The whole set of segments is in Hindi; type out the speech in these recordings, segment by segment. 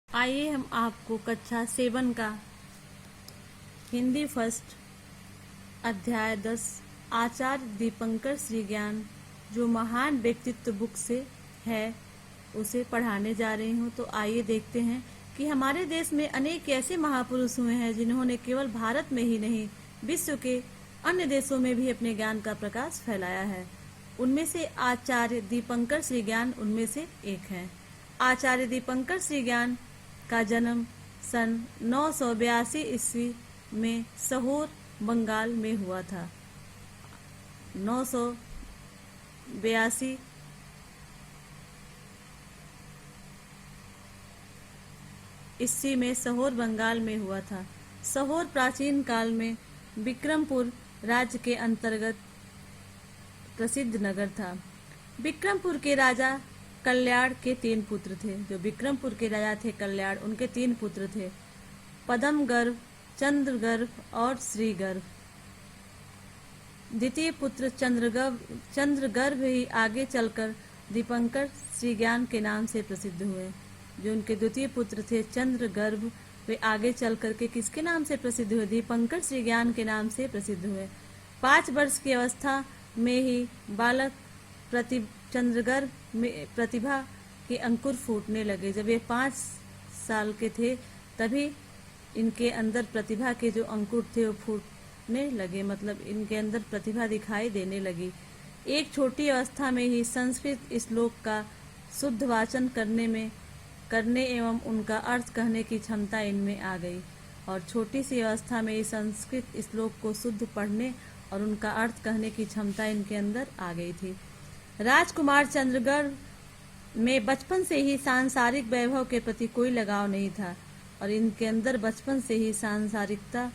आइए हम आपको कक्षा 7 का हिंदी फर्स्ट अध्याय 10 आचार्य दीपंकर श्रीज्ञान जो महान व्यक्तित्व बुक से है उसे पढ़ाने जा रही हूँ। तो आइए देखते हैं कि हमारे देश में अनेक ऐसे महापुरुष हुए हैं जिन्होंने केवल भारत में ही नहीं विश्व के अन्य देशों में भी अपने ज्ञान का प्रकाश फैलाया है। उनमें से आचार्य दीपंकर श्रीज्ञान उनमें से एक है। आचार्य दीपंकर श्रीज्ञान का जन्म सन 982 ईस्वी में सहोर बंगाल में हुआ था। 982 ईस्वी में सहोर बंगाल में हुआ था। सहोर प्राचीन काल में विक्रमपुर राज्य के अंतर्गत प्रसिद्ध नगर था। विक्रमपुर के राजा कल्याण के 3 पुत्र थे। जो विक्रमपुर के राजा थे कल्याण, उनके 3 पुत्र थे, पद्मगर्भ, चंद्रगर्भ और श्रीगर्भ। द्वितीय पुत्र चंद्रगर्भ ही आगे चलकर दीपंकर श्रीज्ञान के नाम से प्रसिद्ध हुए। जो उनके द्वितीय पुत्र थे चंद्रगर्भ, वे आगे चलकर के किसके नाम से प्रसिद्ध हुए? दीपंकर श्रीज्ञान के नाम से प्रसिद्ध हुए। 5 वर्ष की अवस्था में ही बालक चंद्रगर्भ में प्रतिभा के अंकुर फूटने लगे। जब ये 5 साल के थे तभी इनके अंदर प्रतिभा के जो अंकुर थे वो फूटने लगे, मतलब इनके अंदर प्रतिभा दिखाई देने लगी। एक छोटी अवस्था में ही संस्कृत श्लोक का शुद्ध वाचन करने एवं उनका अर्थ कहने की क्षमता इनमें आ गई। और छोटी सी अवस्था में ही संस्कृत श्लोक को शुद्ध पढ़ने और उनका अर्थ कहने की क्षमता इनके अंदर आ गई थी। राजकुमार चंद्रगर्भ में बचपन से ही सांसारिक वैभव के प्रति कोई लगाव नहीं था और इनके अंदर बचपन से ही सांसारिकता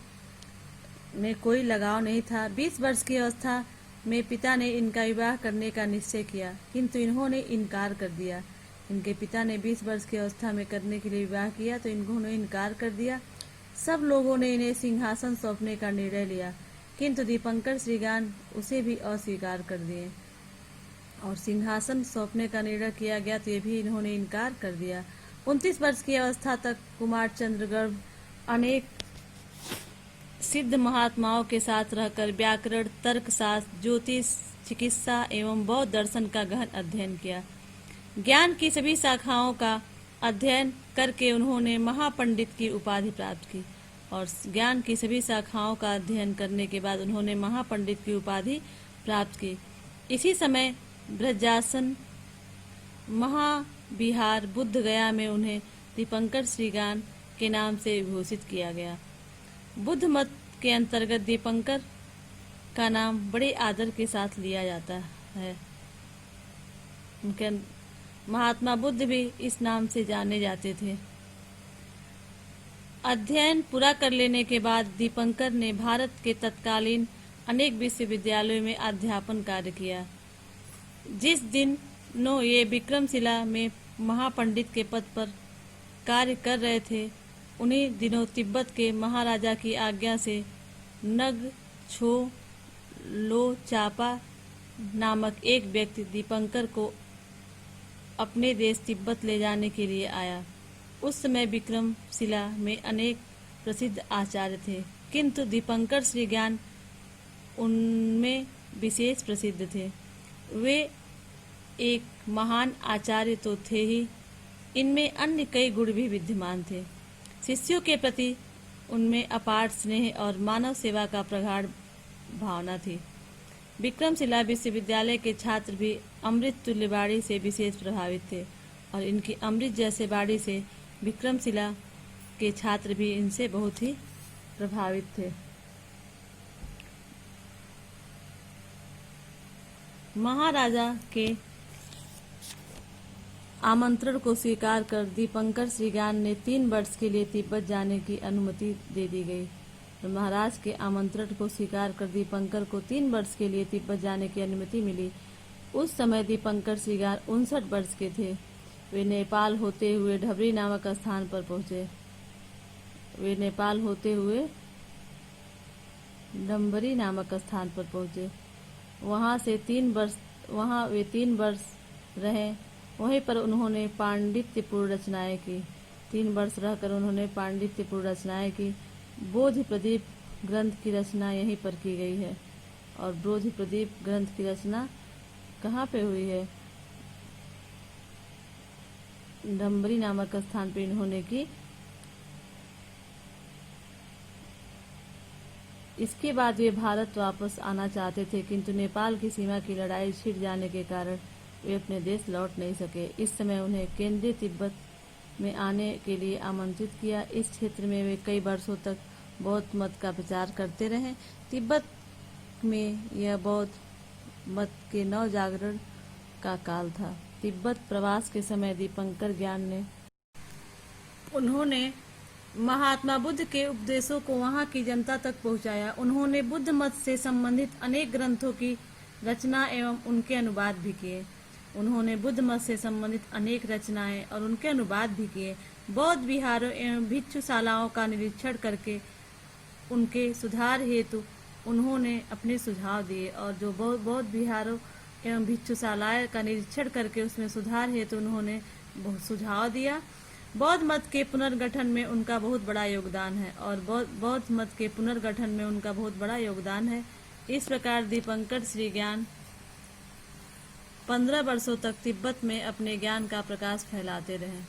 में कोई लगाव नहीं था। 20 वर्ष की अवस्था में पिता ने इनका विवाह करने का निश्चय किया, किंतु इन्होंने इनकार कर दिया। इनके पिता ने 20 वर्ष की अवस्था में करने के लिए विवाह किया तो इन्होंने इनकार कर दिया। सब लोगों ने इन्हें सिंहासन सौंपने का निर्णय लिया, किंतु दीपंकर श्रीज्ञान उसे भी अस्वीकार कर दिए और सिंहासन सौंपने का निर्णय किया गया तो ये भी इन्होंने इनकार कर दिया। 29 वर्ष की अवस्था तक कुमार चंद्रगर्भ अनेक सिद्ध महात्माओं के साथ रहकर व्याकरण, तर्कशास्त्र, ज्योतिष, चिकित्सा एवं बौद्ध दर्शन का गहन अध्ययन किया। ज्ञान की सभी शाखाओं का अध्ययन करके उन्होंने महापंडित की उपाधि प्राप्त की और ज्ञान की सभी शाखाओं का अध्ययन करने के बाद उन्होंने महापंडित की उपाधि प्राप्त की। इसी समय ब्रजासन, महाविहार, बुद्ध गया में उन्हें दीपंकर श्रीज्ञान के नाम से घोषित किया गया। बुद्ध मत के अंतर्गत दीपंकर का नाम बड़े आदर के साथ लिया जाता है। उनके महात्मा बुद्ध भी इस नाम से जाने जाते थे। अध्ययन पूरा कर लेने के बाद दीपंकर ने भारत के तत्कालीन अनेक विश्वविद्यालयों में अध्यापन कार्य किया। जिस दिन ये विक्रमशिला में महापंडित के पद पर कार्य कर रहे थे, उन्हीं दिनों तिब्बत के महाराजा की आज्ञा से नग छो लो चापा नामक एक व्यक्ति दीपंकर को अपने देश तिब्बत ले जाने के लिए आया। उस समय विक्रमशिला में अनेक प्रसिद्ध आचार्य थे, किंतु दीपंकर श्रीज्ञान उनमें विशेष प्रसिद्ध थे। वे एक महान आचार्य तो थे ही, इनमें अन्य कई गुण भी विद्यमान थे। शिष्यों के प्रति उनमें अपार स्नेह और मानव सेवा का प्रगाढ़ भावना थी। विक्रमशिला विश्वविद्यालय के छात्र भी अमृत तुल्य वाणी से विशेष प्रभावित थे और इनकी अमृत जैसे वाणी से विक्रमशिला के छात्र भी इनसे बहुत ही प्रभावित थे। महाराजा के आमंत्रण को स्वीकार कर दीपंकर श्रीज्ञान ने 3 वर्ष के लिए तिब्बत जाने की अनुमति दे दी गई। तो महाराज के आमंत्रण को स्वीकार कर दीपंकर को 3 वर्ष के लिए तिब्बत जाने की अनुमति मिली। उस समय दीपंकर श्रीज्ञान 59 वर्ष के थे। वे नेपाल होते हुए ढबरी नामक स्थान पर पहुंचे। डम्बरी नामक स्थान पर पहुंचे। वहां वे 3 वर्ष रहे। वहीं पर उन्होंने पांडित्यपूर्ण रचनाएं की। 3 वर्ष रहकर उन्होंने पांडित्यपूर्ण रचनाएं की। बोधि प्रदीप ग्रंथ की रचना यहीं पर की गई है। और बोधि प्रदीप ग्रंथ की रचना कहाँ पे हुई है? डम्बरी नामक स्थान पर इन्होंने की। इसके बाद वे भारत वापस आना चाहते थे, किंतु नेपाल की सीमा की लड़ाई छिड़ जाने के कारण वे अपने देश लौट नहीं सके। इस समय उन्हें केंद्रीय तिब्बत में आने के लिए आमंत्रित किया। इस क्षेत्र में वे कई वर्षों तक बौद्ध मत का प्रचार करते रहे। तिब्बत में यह बौद्ध मत के नव जागरण का काल था। तिब्बत प्रवास के समय दीपंकर ज्ञान ने उन्होंने महात्मा बुद्ध के उपदेशों को वहां की जनता तक पहुंचाया। उन्होंने बुद्ध मत से संबंधित अनेक ग्रंथों की रचना एवं उनके अनुवाद भी किए। उन्होंने बुद्ध मत से संबंधित अनेक रचनाएं और उनके अनुवाद भी किए। बौद्ध विहारों एवं भिक्षुशालाओं का निरीक्षण करके उनके सुधार हेतु उन्होंने अपने सुझाव दिए। और जो बौद्ध विहारों एवं भिक्षुशालाएं का निरीक्षण करके उसमें सुधार हेतु उन्होंने सुझाव दिया। बौद्ध मत के पुनर्गठन में उनका बहुत बड़ा योगदान है। और बौद्ध मत के पुनर्गठन में उनका बहुत बड़ा योगदान है। इस प्रकार दीपंकर श्री ज्ञान 15 वर्षों तक तिब्बत में अपने ज्ञान का प्रकाश फैलाते रहे।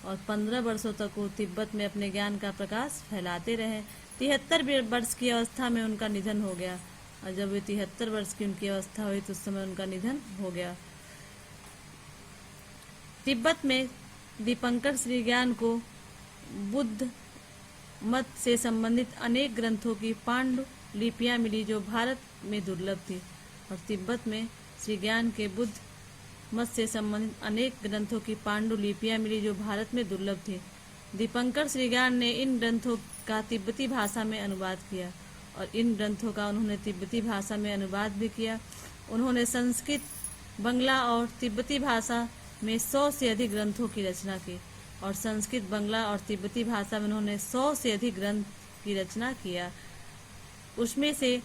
और 15 वर्षों तक वो तिब्बत में अपने ज्ञान का प्रकाश फैलाते रहे। 73 वर्ष की अवस्था में उनका निधन हो गया। और जब वे 73 वर्ष की उनकी अवस्था हुई तो उस समय उनका निधन हो गया। तिब्बत में दीपंकर श्री ज्ञान को बुद्ध मत से संबंधित अनेक ग्रंथों की पांडुलिपियां मिली जो भारत में दुर्लभ थी। और तिब्बत में श्री ज्ञान के बुद्ध मत से संबंधित अनेक ग्रंथों की पांडुलिपियां मिली जो भारत में दुर्लभ थी। दीपंकर श्री ज्ञान ने इन ग्रंथों का तिब्बती भाषा में अनुवाद किया। और इन ग्रंथों का उन्होंने तिब्बती भाषा में अनुवाद भी किया। उन्होंने संस्कृत, बंगला और तिब्बती भाषा में 100 से अधिक ग्रंथों की रचना की। और संस्कृत, बंगला और तिब्बती भाषा में उन्होंने 100 से अधिक ग्रंथ की रचना किया। उसमें से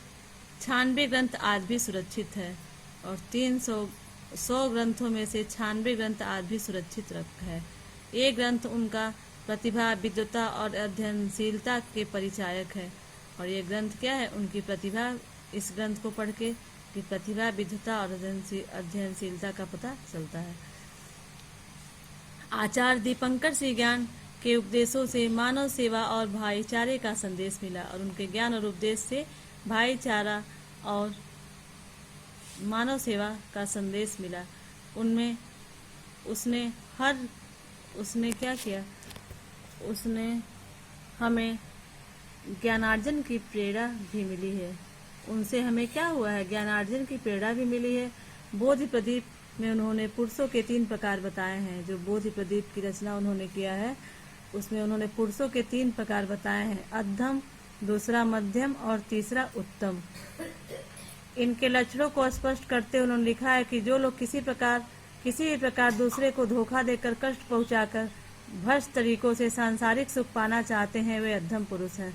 96 ग्रंथ आज भी सुरक्षित है। और 100 ग्रंथों में से 96 ग्रंथ आज भी सुरक्षित है। ये ग्रंथ उनका प्रतिभा, विद्वता और अध्ययनशीलता के परिचायक है। और ये ग्रंथ क्या है? उनकी प्रतिभा। इस ग्रंथ को पढ़ के कि प्रतिभा, विद्वता और अध्ययनशीलता का पता चलता है। आचार्य दीपंकर श्री ज्ञान के उपदेशों से मानव सेवा और भाईचारे का संदेश मिला। और उनके ज्ञान और उपदेश से भाईचारा और मानव सेवा का संदेश मिला। उनमें उसने क्या किया? उसने हमें ज्ञानार्जन की प्रेरणा भी मिली है। उनसे हमें क्या हुआ है? ज्ञानार्जन की प्रेरणा भी मिली है। बोधि प्रदीप में उन्होंने पुरुषों के 3 प्रकार बताए हैं। जो बोधि प्रदीप की रचना उन्होंने किया है उसमें उन्होंने पुरुषों के 3 प्रकार बताए हैं। अधम, दूसरा मध्यम और तीसरा उत्तम। इनके लक्षणों को स्पष्ट करते उन्होंने लिखा है कि जो लोग किसी भी प्रकार दूसरे को धोखा देकर, कष्ट पहुंचाकर, भ्रष्ट तरीकों से सांसारिक सुख पाना चाहते हैं वे अधम पुरुष हैं।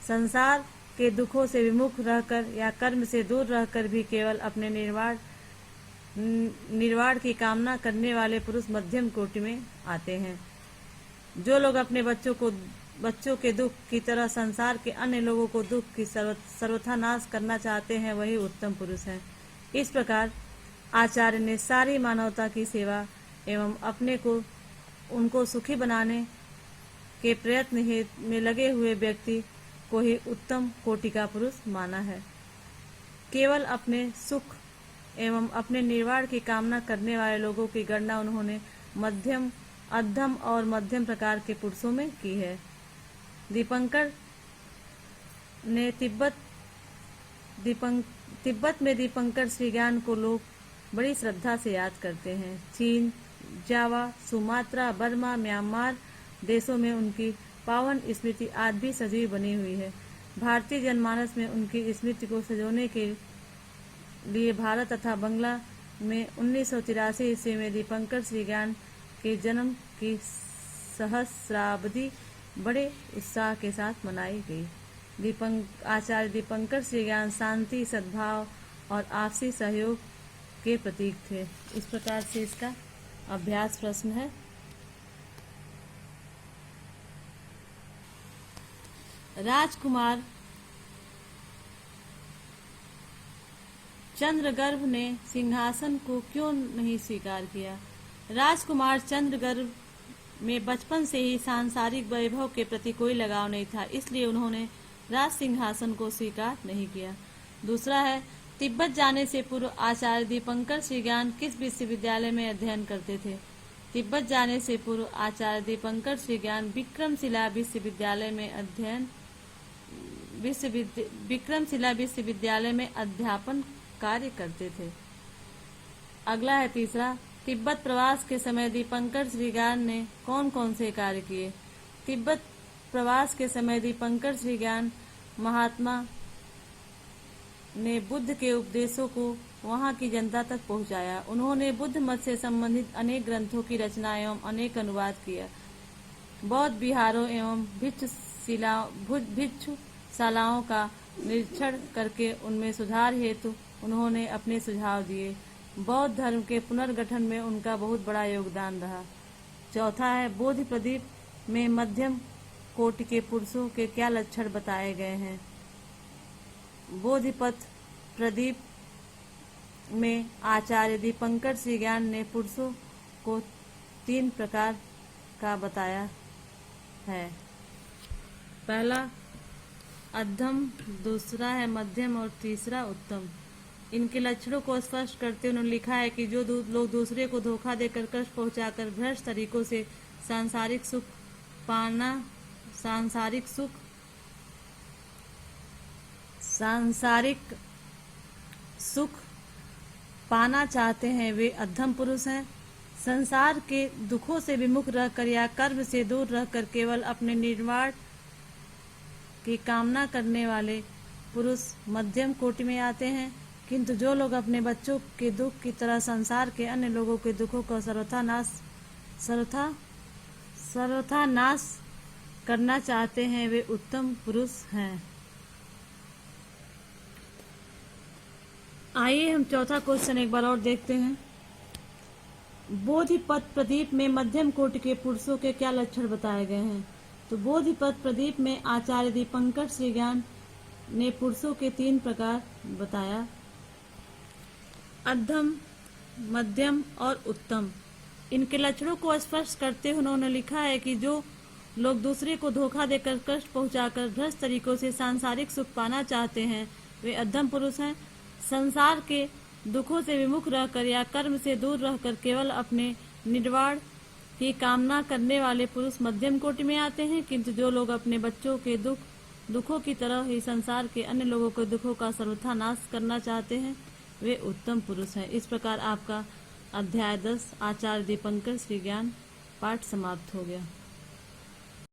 संसार के दुखों से विमुख रहकर या कर्म से दूर रहकर भी केवल अपने निर्वाण की कामना करने वाले पुरुष मध्यम कोटि में आते हैं। जो लोग अपने बच्चों के दुख की तरह संसार के अन्य लोगों को दुख की सर्वथा नाश करना चाहते हैं वही उत्तम पुरुष हैं। इस प्रकार आचार्य ने सारी मानवता की सेवा एवं अपने को उनको सुखी बनाने के प्रयत्न में लगे हुए व्यक्ति को ही उत्तम कोटि का पुरुष माना है। केवल अपने सुख एवं अपने निर्वाण की कामना करने वाले लोगों की गणना उन्होंने मध्यम, अधम और मध्यम प्रकार के पुरुषों में की है। दीपंकर ने तिब्बत में दीपंकर श्री ज्ञान को लोग बड़ी श्रद्धा से याद करते हैं। चीन, जावा, सुमात्रा, बर्मा, म्यांमार देशों में उनकी पावन स्मृति आज भी सजीव बनी हुई है। भारतीय जनमानस में उनकी स्मृति को सजोने के लिए भारत तथा बंगला में 1983 ईस्वी में दीपंकर श्री ज्ञान के जन्म की सहस्राब्दी बड़े उत्साह के साथ मनाई गई। आचार्य दीपंकर श्री ज्ञान शांति, सद्भाव और आपसी सहयोग के प्रतीक थे। इस प्रकार से इसका अभ्यास प्रश्न है। राजकुमार चंद्रगर्भ ने सिंहासन को क्यों नहीं स्वीकार किया? राजकुमार चंद्रगर्भ में बचपन से ही सांसारिक वैभव के प्रति कोई लगाव नहीं था, इसलिए उन्होंने राज सिंहासन को स्वीकार नहीं किया। दूसरा है, तिब्बत जाने से पूर्व आचार्य दीपंकर श्रीज्ञान किस विश्वविद्यालय में अध्ययन करते थे? तिब्बत जाने से पूर्व आचार्य दीपंकर श्रीज्ञान विक्रमशिला विश्वविद्यालय में अध्यापन कार्य करते थे। अगला है तीसरा, तिब्बत प्रवास के समय दीपंकर श्रीज्ञान ने कौन कौन से कार्य किए? तिब्बत प्रवास के समय दीपंकर श्रीज्ञान महात्मा ने बुद्ध के उपदेशों को वहां की जनता तक पहुंचाया। उन्होंने बुद्ध मत से संबंधित अनेक ग्रंथों की रचना एवं अनेक अनुवाद किया। बौद्ध विहारों एवं भिक्षुशालाओं का निरीक्षण करके उनमें सुधार हेतु उन्होंने अपने सुझाव दिए। बौद्ध धर्म के पुनर्गठन में उनका बहुत बड़ा योगदान रहा। चौथा है, बोधि प्रदीप में मध्यम कोटि के पुरुषों के क्या लक्षण बताए गए हैं? बोधिपथ प्रदीप में आचार्य दीपंकर श्रीज्ञान ने पुरुषों को 3 प्रकार का बताया है। पहला अधम, दूसरा है मध्यम और तीसरा उत्तम। इनके लक्षणों को स्पष्ट करते उन्होंने लिखा है कि जो लोग दूसरे को धोखा देकर कष्ट पहुंचाकर भ्रष्ट तरीकों से सांसारिक सुख पाना चाहते हैं, वे अधम पुरुष हैं। संसार के दुखों से विमुख रहकर या कर्म से दूर रहकर केवल अपने निर्वाण की कामना करने वाले पुरुष मध्यम कोटि में आते हैं। किंतु जो लोग अपने बच्चों के दुख की तरह संसार के अन्य लोगों के दुखों का सर्वथा नाश करना चाहते हैं, वे उत्तम पुरुष हैं। आइए हम चौथा क्वेश्चन एक बार और देखते हैं। बोधिपथ प्रदीप में मध्यम कोटि के पुरुषों के क्या लक्षण बताए गए हैं? तो बोधिपथ प्रदीप में आचार्य दीपंकर श्रीज्ञान ने पुरुषों के 3 प्रकार बताया, अधम, मध्यम और उत्तम। इनके लक्षणों को स्पष्ट करते हुए उन्होंने लिखा है कि जो लोग दूसरे को धोखा देकर कष्ट पहुंचाकर भ्रष्ट तरीकों से सांसारिक सुख पाना चाहते हैं, वे अधम पुरुष हैं। संसार के दुखों से विमुख रहकर या कर्म से दूर रहकर केवल अपने निर्वाण की कामना करने वाले पुरुष मध्यम कोटि में आते हैं। किंतु जो लोग अपने बच्चों के दुखों की तरह ही संसार के अन्य लोगों के दुखों का सर्वथा नाश करना चाहते हैं, वे उत्तम पुरुष हैं। इस प्रकार आपका अध्याय 10 आचार्य दीपंकर श्रीज्ञान पाठ समाप्त हो गया।